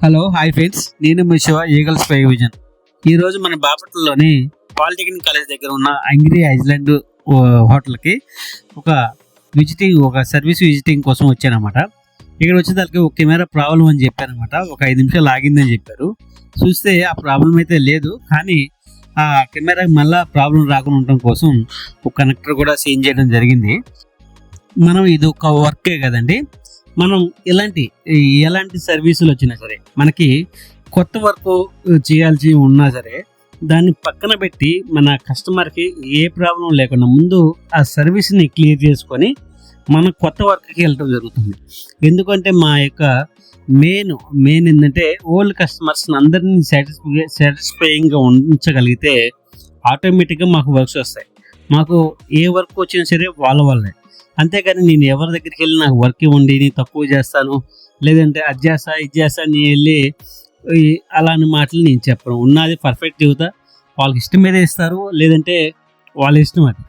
Hello hi friends, నేను మీ Shiva eagle spy vision. ఈరోజు మన బాపట్లలోని పాలిటెక్నిక్ కాలేజ్ దగ్గర ఉన్న అంగ్రీ ఐలాండ్ హోటల్కి ఒక సర్వీస్ విజిటింగ్ కోసం వచ్చానమాట. ఇక్కడ వచ్చేదానికి ఒక కెమెరా ప్రాబ్లం అని చెప్పారనమాట. ఒక 5 నిమిషాలు ఆగిందని చెప్పారు. చూస్తే ఆ ప్రాబ్లం అయితే లేదు, కానీ ఆ కెమెరాకి మళ్ళీ ప్రాబ్లం రాకుండా ఉండటం కోసం ఒక కనెక్టర్ కూడా చేంజ్ చేయడం జరిగింది. మనం ఇది ఒక వర్కే కదండి, మనం ఎలాంటి సర్వీసులు వచ్చినా సరే, మనకి కొత్త వర్క్ చేయాల్సి ఉన్నా సరే, దాన్ని పక్కన పెట్టి మన కస్టమర్కి ఏ ప్రాబ్లం లేకుండా ముందు ఆ సర్వీస్ని క్లియర్ చేసుకొని మనం కొత్త వర్క్కి వెళ్ళటం జరుగుతుంది. ఎందుకంటే మా యొక్క మెయిన్ ఏంటంటే ఓల్డ్ కస్టమర్స్ అందరినీ సాటిస్ఫైయింగ్గా ఉంచగలిగితే ఆటోమేటిక్గా మాకు వర్క్స్ వస్తాయి. మాకు ఏ వర్క్ వచ్చినా సరే వాళ్ళ వల్లే. అంతేగాని నేను ఎవరి దగ్గరికి వెళ్ళి నాకు వర్క్ ఇవ్వండి, నేను తక్కువ చేస్తాను, లేదంటే అది చేస్తా ఇది చేస్తా నేను వెళ్ళి అలాంటి మాటలు నేను చెప్పను. ఉన్నది పర్ఫెక్ట్ చెబుతా. వాళ్ళకి ఇష్టం మీద ఇస్తారు, లేదంటే వాళ్ళ ఇష్టం అది.